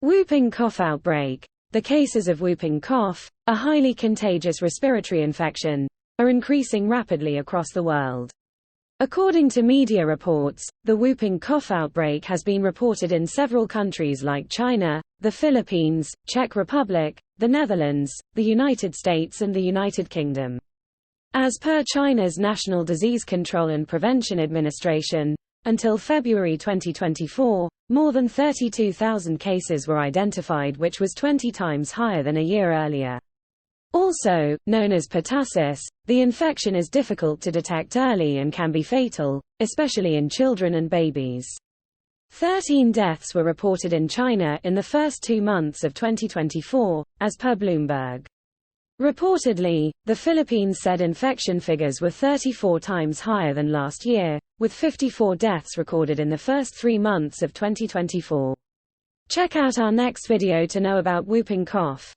Whooping cough outbreak. The cases of whooping cough, a highly contagious respiratory infection, are increasing rapidly across the world. According to media reports, the whooping cough outbreak has been reported in several countries like China, the Philippines, Czech Republic, the Netherlands, the United States and the United Kingdom. As per China's National Disease Control and Prevention Administration, until February 2024, more than 32,000 cases were identified, which was 20 times higher than a year earlier. Also, known as pertussis, the infection is difficult to detect early and can be fatal, especially in children and babies. 13 deaths were reported in China in the first 2 months of 2024, as per Bloomberg. Reportedly, the Philippines said infection figures were 34 times higher than last year, with 54 deaths recorded in the first 3 months of 2024. Check out our next video to know about whooping cough.